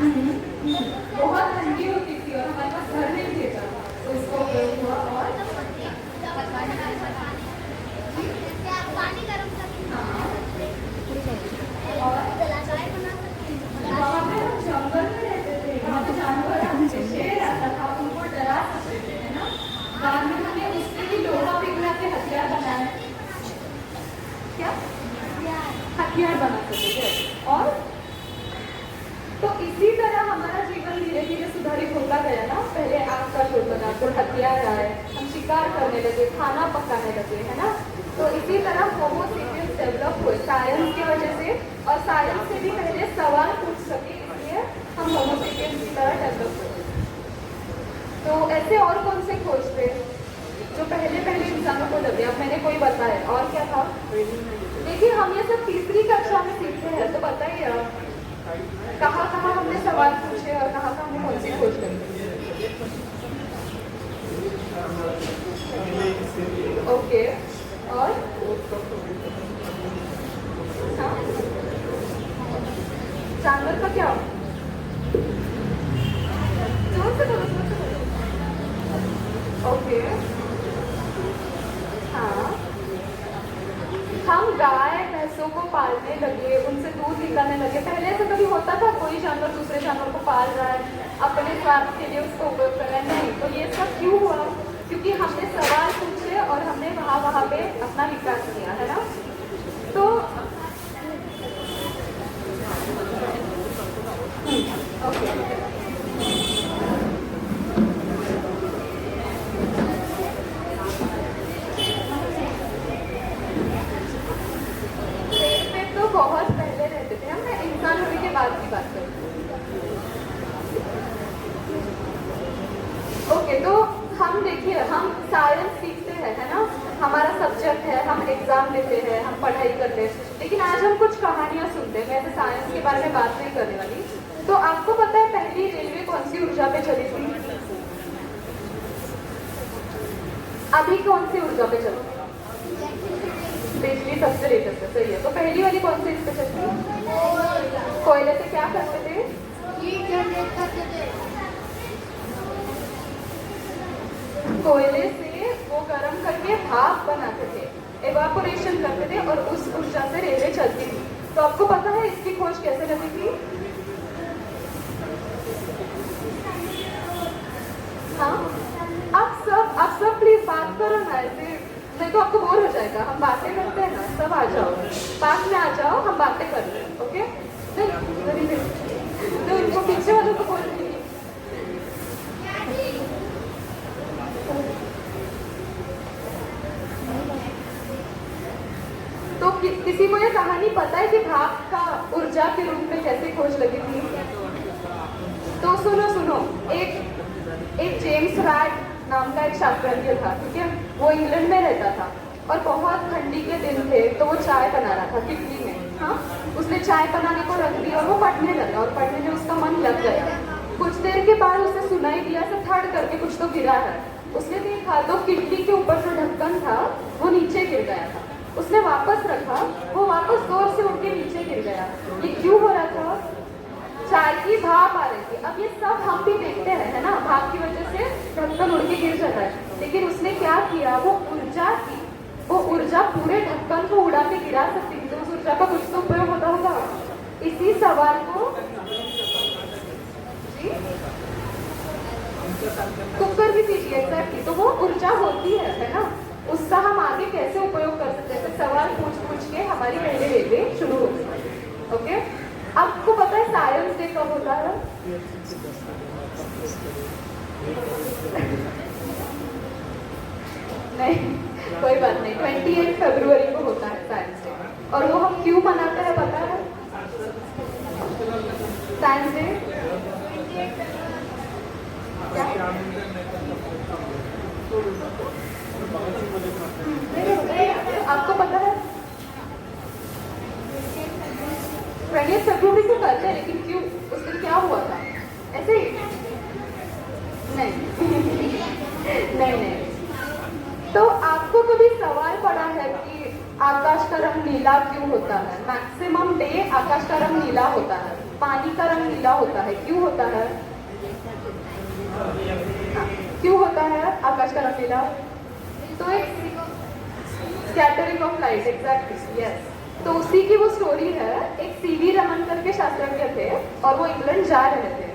बहुत ठंडी होती थी और हमारे पास घर नहीं थे तब, तो इसका उपयोग हुआ। और वहाँ पे हम जंगल में रहते थे, वहाँ पे जानवर आते थे, शेर आता था, उनको डरा सकते थे, है ना। बाद में हमने उससे भी लोहा पिघला के हथियार बनाए। क्या हथियार बना सकते थे। और तो इसी तरह हमारा जीवन धीरे धीरे सुधारित होता गया ना। पहले आग का शोर बना, फिर हथियार आए, हम शिकार करने लगे, खाना पकाने लगे, है ना। तो इसी तरह होमो सेपियंस डेवलप हुए साइंस की वजह से, और साइंस से भी पहले सवाल पूछ सके, इसलिए हम होमो सेपियंस की तरह डेवलप हुए। तो ऐसे और कौन से खोज थे जो पहले पहले इंसानों को लगे? अब मैंने कोई बताया, और क्या था? देखिए हम ये सब तीसरी कक्षा में सीखते हैं, तो बताइए आप कहाँ कहाँ हमने सवाल पूछे और कहाँ कहाँ हमने कौन सी खोज करी? ओके, और हाँ? जानवर का क्या? जोर से बोलो, जोर से बोलो। ओके, हाँ, हम गाय भैंसों को पालने लगे, उनसे दूध निकालने लगे। पहले ऐसा कभी होता था कोई जानवर दूसरे जानवर को पाल रहा है, अपने स्वार्थ के लिए उसको उपयोग कर रहा है? नहीं। तो ये सब क्यों हुआ? क्योंकि हमने सवाल पूछे और हमने वहाँ पे अपना विकास किया, है ना। तो ओके, तो बहुत पहले रहते थे हम, मैं इंसान होने के बाद की बात करूँ। ओके, तो हम देखिए हम साइंस सीखते हैं, है ना, हमारा सब्जेक्ट है, हम एग्जाम देते हैं, हम पढ़ाई करते हैं, लेकिन आज हम कुछ कहानियां सुनते हैं। मैं ऐसे साइंस के बारे में बात नहीं करने वाली। तो आपको पता है पहली रेलवे कौन सी ऊर्जा पे चली थी? अभी कौन सी ऊर्जा पे चलती है? बिजली सबसे लेटेस्ट है, सही है। तो पहली वाली कौन सी इस पे चलती है? कोयले से क्या करते थे? कोयले से वो गर्म करके भाप बनाते थे, एवापोरेशन करते थे, और उस ऊर्जा से रेलवे चलती थी। तो आपको पता है इसकी खोज कैसे लगी थी? हाँ, आप सब प्लीज बात करो ना, ऐसे नहीं तो आपको बोर हो जाएगा। हम बातें करते हैं ना, सब आ जाओ, पास में आ जाओ, हम बातें करते हैं। ओके, तो इनको पीछे वालों को बोल रही। तो किसी को ये कहानी पता है कि भाप का ऊर्जा के रूप में कैसे खोज लगी थी? तो सुनो, एक जेम्स वाट नाम का एक शास्त्रज्ञ था, ठीक है। वो इंग्लैंड में रहता था और बहुत ठंडी के दिन थे, तो वो चाय बना रहा था किटली में। हाँ, उसने चाय बनाने को रख दी और वो पढ़ने लगा, और पढ़ने में उसका मन लग गया। कुछ देर के बाद उसे सुनाई दिया ऐसा थड़ करके कुछ तो गिरा है। उसने देखा तो किटली के ऊपर जो ढक्कन था वो नीचे गिर गया था। उसने वापस रखा, वो वापस जोर से उड़ के नीचे गिर गया। ये क्यों हो रहा था? चाय की भाप आ रही थी। अब ये सब हम भी देखते हैं, है ना, भाप की वजह से ढक्कन उड़ के गिर जाता है। लेकिन उसने क्या किया, वो ऊर्जा थी, वो ऊर्जा पूरे ढक्कन को उड़ा के गिरा सकती थी। तो उस ऊर्जा का कुछ तो उपयोग होता होगा। इसी सवाल को कुकर भी पीजिए, एग्जैक्टली। तो वो ऊर्जा होती है ना, उसका हम आगे कैसे उपयोग कर सकते हैं? सवाल पूछ के हमारी पहले रेलवे शुरू हो गई। ओके, आपको पता है साइंस डे कब होता है? नहीं, कोई बात नहीं, 28 फरवरी को होता है साइंस डे। और वो हम क्यों मनाते हैं पता है? साइंस डे आपको पता है 28 फरवरी को करते हैं, लेकिन क्यों? उस दिन क्या हुआ था? ऐसे ही नहीं नहीं। तो आपको कभी सवाल पड़ा है कि आकाश का रंग नीला क्यों होता है? मैक्सिमम डे आकाश का रंग नीला होता है, पानी का रंग नीला होता है, क्यों होता है? क्यों होता है आकाश का रंग नीला? तो एक scattering of light, exactly, yes. तो उसी की वो स्टोरी है। एक सीवी रमन करके शास्त्रज्ञ थे और वो इंग्लैंड जा रहे थे,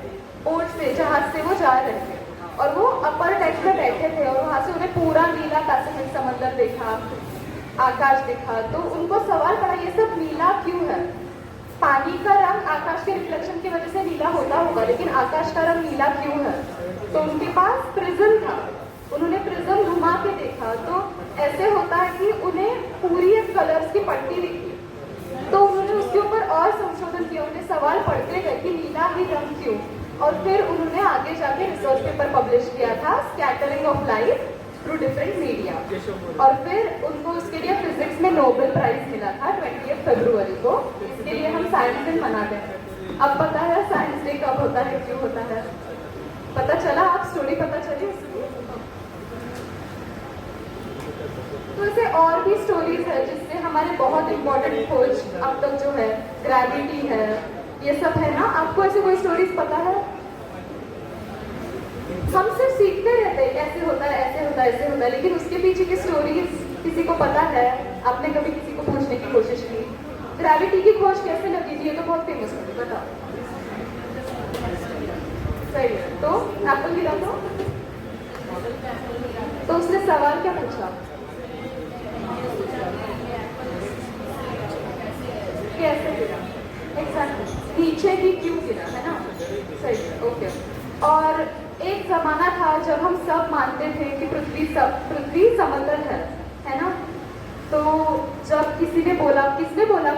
बोट से, जहाज से वो जा रहे थे और वो अपर डेक पे बैठे थे और वहां से उन्हें पूरा नीला पैसिफिक समंदर देखा, आकाश देखा। तो उनको सवाल पड़ा ये सब नीला क्यों है? पानी का रंग आकाश के रिफ्लेक्शन की वजह से नीला होता होगा, लेकिन आकाश का रंग नीला क्यों है? तो उनके पास प्रिज्म था, उन्होंने प्रिज्म घुमा के देखा तो ऐसे होता है कि उन्हें पूरी एक कलर्स की पट्टी दिखी। तो उन्होंने उसके ऊपर और संशोधन किया, उन्हें सवाल पढ़ते गए कि नीला ही रंग क्यों, और फिर उन्होंने आगे जाके रिसर्च पेपर पब्लिश किया था, scattering of light through different media. और फिर उनको उसके लिए फिजिक्स में नोबेल प्राइज मिला था 20 फरवरी को। इसके लिए हम साइंस डे मनाते हैं। अब पता है साइंस डे कब होता है, क्यों होता है? पता चला? आप स्टोरी पता चली उसकी? तो ऐसे और भी स्टोरीज है जिससे हमारे बहुत इंपॉर्टेंट खोज अब तक जो है, ग्रेविटी है, ये सब है ना। आपको ऐसे कोई स्टोरीज पता है? हम सिर्फ सीखते रहते हैं ऐसे होता है, ऐसे होता है, ऐसे होता है, लेकिन उसके पीछे की स्टोरीज किसी को पता है? आपने कभी किसी को पूछने की कोशिश की ग्रेविटी की खोज कैसे लगी थी? ये तो बहुत फेमस है, बताओ। सही है। तो एप्पल गिरा तो उसने सवाल क्या पूछा? कैसे गिरा? एग्जैक्टली, नीचे ही क्यों गिरा, है ना? सही है, ओके। और एक जमाना था जब हम सब मानते थे कि पृथ्वी समतल है ना? तो जब किसने बोला कि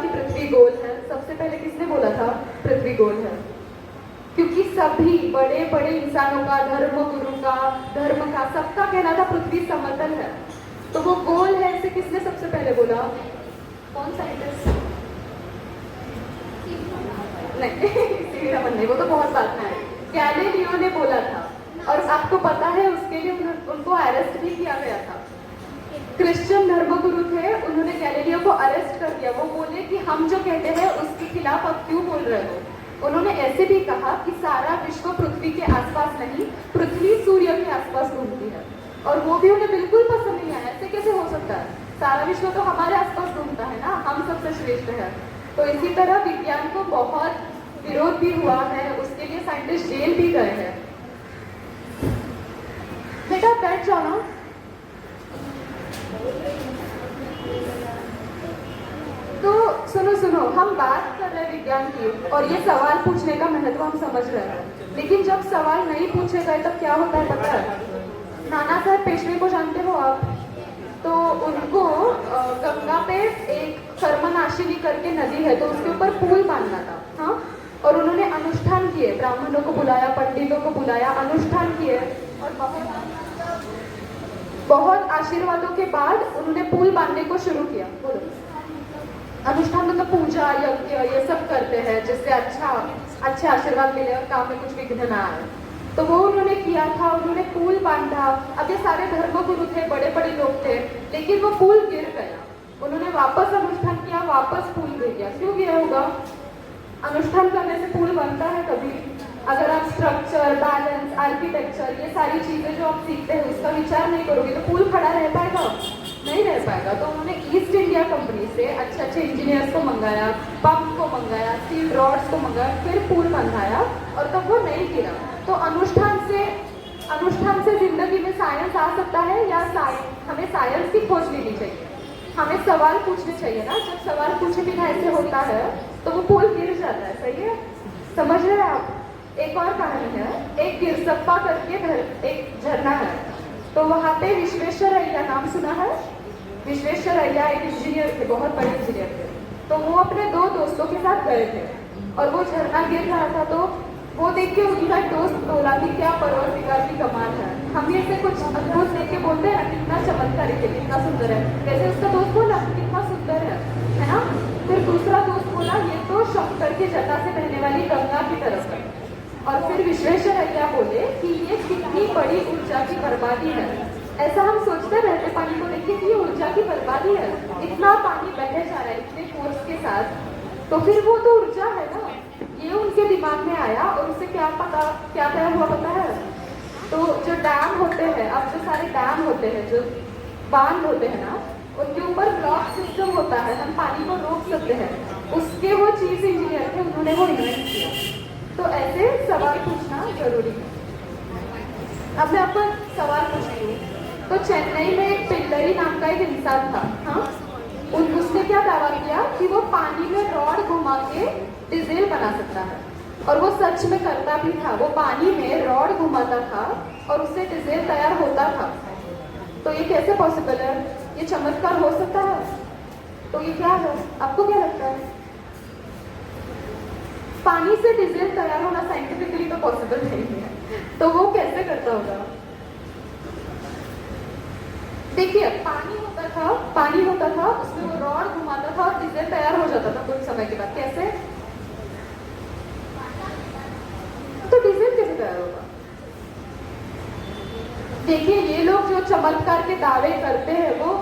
पृथ्वी गोल है? सबसे पहले किसने बोला था पृथ्वी गोल है? क्योंकि सभी बड़े बड़े इंसानों का, धर्म का सबका कहना था पृथ्वी समतल है। तो वो गोल है इसे किसने सबसे पहले बोला? कौन साइंटिस्ट? नहीं, वो तो बहुत बात में है। गैलीलियो ने बोला था, और आपको पता है उसके लिए उनको अरेस्ट भी किया गया था। क्रिश्चियन धर्मगुरु थे, उन्होंने गैलीलियो को अरेस्ट कर दिया। वो बोले कि हम जो कहते हैं उसके खिलाफ आप क्यों बोल रहे हो? उन्होंने ऐसे भी कहा कि सारा विश्व पृथ्वी के आसपास नहीं, पृथ्वी सूर्य के आसपास घूमती है। और वो भी उन्हें बिल्कुल पसंद नहीं आया। ऐसे कैसे हो सकता है? सारा विश्व तो हमारे आसपास घूमता है ना, हम सबसे श्रेष्ठ है। तो इसी तरह विज्ञान को बहुत विरोध भी हुआ है, उसके लिए साइंटिस्ट जेल भी गए हैं। बेटा बैठ जाओ ना। तो सुनो, हम बात कर रहे हैं विज्ञान की और ये सवाल पूछने का महत्व हम समझ रहे हैं, लेकिन जब सवाल नहीं पूछे गए तब क्या होता है पता है? नाना साहब पेशवे को जानते हो आप? तो उनको गंगा पे एक कर्मनाशिनी करके नदी है, तो उसके ऊपर पुल बांधना था, हाँ। और उन्होंने अनुष्ठान किए, ब्राह्मणों को बुलाया, पंडितों को बुलाया, अनुष्ठान किए, और बहुत आशीर्वादों के बाद उन्होंने पुल बांधने को शुरू किया। बोलो, अनुष्ठान मतलब पूजा, यज्ञ, ये सब करते हैं जिससे अच्छे आशीर्वाद मिले और काम में कुछ विघ्न ना आए। तो वो उन्होंने किया था, उन्होंने पुल बांधा। अब ये सारे धर्मगुरु थे, बड़े बड़े लोग थे, लेकिन वो पुल गिर गया। उन्होंने वापस अनुष्ठान किया, वापस पुल गिर गया। क्यों गिरा होगा? अनुष्ठान करने से पुल बनता है कभी? अगर आप स्ट्रक्चर, बैलेंस, आर्किटेक्चर, ये सारी चीजें जो आप सीखते हैं उसका विचार नहीं करोगे तो पुल खड़ा रह पाएगा? नहीं रह पाएगा। तो उन्होंने ईस्ट इंडिया कंपनी से अच्छे इंजीनियर्स को मंगाया, पंप को मंगाया, स्टील रॉड्स को मंगाया, फिर पुल बंधाया और तब वो नहीं गिरा। तो अनुष्ठान से जिंदगी में साइंस आ सकता है, या हमें साइंस की खोज लेनी चाहिए? हमें सवाल पूछने चाहिए ना। जब सवाल पूछे बिना ऐसे होता है तो वो पुल गिर जाता है। सही है, समझ रहे हैं आप? एक और कहानी है, एक गिरसप्पा करके एक झरना है, तो वहाँ पे विश्वेश्वरैया, नाम सुना है? विश्वेश्वरैया एक इंजीनियर थे, बहुत बड़े इंजीनियर थे। तो वो अपने 2 दोस्तों के साथ गए थे और वो झरना गिर रहा था, तो वो देख के उनका एक दोस्त बोला कि क्या परवरदिगार की कमाल है। हम ये से कुछ अद्भुत देख के बोलते हैं ना, कितना चमत्कारी है, कितना सुंदर है, वैसे उसका दोस्त बोला कितना सुंदर है ना? फिर दूसरा दोस्त बोला ये तो शंकर की जटा से बहने वाली गंगा की तरफ है। और फिर विश्वेश्वरैया बोले कि ये कितनी बड़ी ऊर्जा की बर्बादी है, ऐसा हम सोचते रहते पानी को देखिए कि ये ऊर्जा की बर्बादी है, इतना पानी बहे जा रहा है इतने फोर्स के साथ, तो फिर वो तो ऊर्जा है ना। ये उनके दिमाग में आया और उससे क्या पता क्या तय हुआ पता है। तो जो डैम होते हैं, अब जो सारे डैम होते हैं, जो बांध होते हैं ना, उनके ऊपर ब्लॉक सिस्टम होता है, हम पानी को रोक सकते हैं। उसके वो चीफ इंजीनियर थे, उन्होंने वो इन्वेंट किया। तो ऐसे सवाल पूछना जरूरी है। अब मैं आपको सवाल पूछती हूँ। तो चेन्नई में एक पिल्लरी नाम का एक इंसान था, हाँ, उसने क्या दावा किया कि वो पानी में रॉड घुमा के डीजल बना सकता है, और वो सच में करता भी था। वो पानी में रॉड घुमाता था और उससे डीजल तैयार होता था। तो ये कैसे पॉसिबल है? ये चमत्कार हो सकता है? तो ये क्या है, आपको क्या लगता है? पानी से डीजल तैयार होना साइंटिफिकली तो पॉसिबल नहीं है, तो वो कैसे करता होगा? देखिए, पानी होता था, उसमें वो रॉड घुमाता था और डीजल तैयार हो जाता था कुछ समय के बाद। कैसे? तो डीजल कैसे तैयार होगा? देखिए, ये लोग जो चमत्कार के दावे करते हैं वो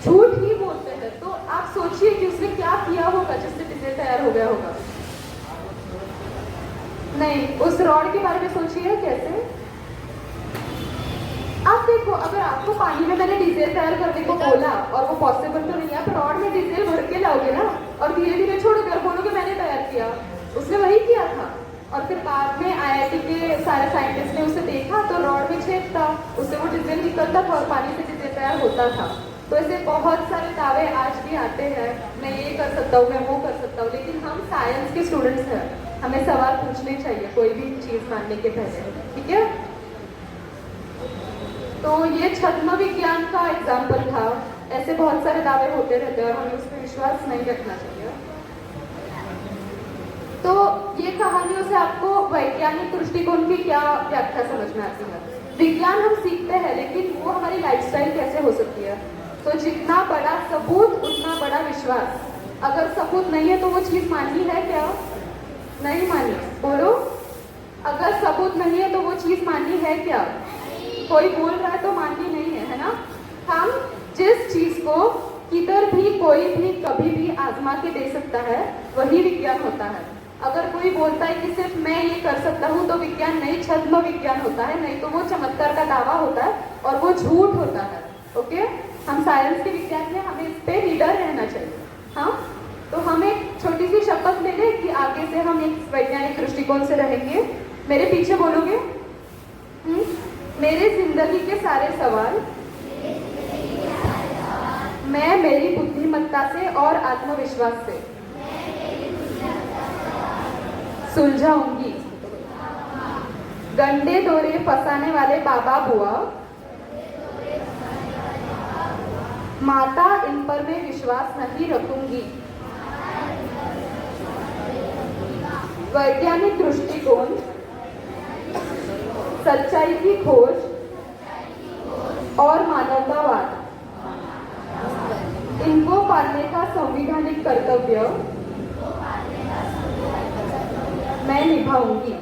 झूठ ही बोलते हैं। तो आप सोचिए कि उसने क्या किया होगा जिससे डीजल तैयार हो गया होगा। नहीं, उस रॉड के बारे में सोचिए कैसे। आप देखो, अगर आपको पानी में मैंने डीजल तैयार करने को बोला और वो पॉसिबल तो नहीं है, आप रॉड में डीजल भर के लाओगे ना और धीरे धीरे छोड़ोगे और बोलोगे मैंने तैयार किया। उसने वही किया था, और फिर बाद में आईआईटी के सारे साइंटिस्ट ने उसे देखा तो रॉड में छेद था, उससे वो डीजल निकलता था और पानी से डीजल तैयार होता था। तो ऐसे बहुत सारे दावे आज भी आते हैं, मैं ये कर सकता हूँ, मैं वो कर सकता हूँ, लेकिन हम साइंस के स्टूडेंट्स हैं, हमें सवाल पूछने चाहिए कोई भी चीज़ मानने के पहले, ठीक है? तो ये छद्म विज्ञान का एग्जाम्पल था। ऐसे बहुत सारे दावे होते रहते हैं और हमें उस पर विश्वास नहीं रखना चाहिए। तो ये कहानियों से आपको वैज्ञानिक दृष्टिकोण की क्या व्याख्या समझ में आती है? विज्ञान हम सीखते हैं, लेकिन वो हमारी लाइफस्टाइल कैसे हो सकती है? तो जितना बड़ा सबूत उतना बड़ा विश्वास। अगर सबूत नहीं है तो वो चीज़ माननी है क्या? नहीं मानी। बोलो, अगर सबूत नहीं है तो वो चीज़ माननी है क्या? कोई बोल रहा है तो माननी नहीं है, है ना? हम जिस चीज को किधर भी कोई भी कभी भी आजमा के दे सकता है वही विज्ञान होता है। अगर कोई बोलता है कि सिर्फ मैं ये कर सकता हूँ तो विज्ञान नहीं, छद्म विज्ञान होता है, नहीं तो वो चमत्कार का दावा होता है और वो झूठ होता है। ओके, हम साइंस के विज्ञान में हमें इस पे निडर रहना चाहिए। हाँ, तो हम एक छोटी सी शपथ ले लें कि आगे से हम एक वैज्ञानिक दृष्टिकोण से रहेंगे। मेरे पीछे बोलोगे? मेरे जिंदगी के सारे सवाल मैं मेरी बुद्धिमत्ता से और आत्मविश्वास से सुलझाऊंगी। गंडे दौरे फंसाने वाले बाबा बुआ, माता, इन पर मैं विश्वास नहीं रखूंगी। वैज्ञानिक दृष्टिकोण, सच्चाई की खोज और मानवतावाद, इनको पालने का संवैधानिक कर्तव्य मैं निभाऊंगी।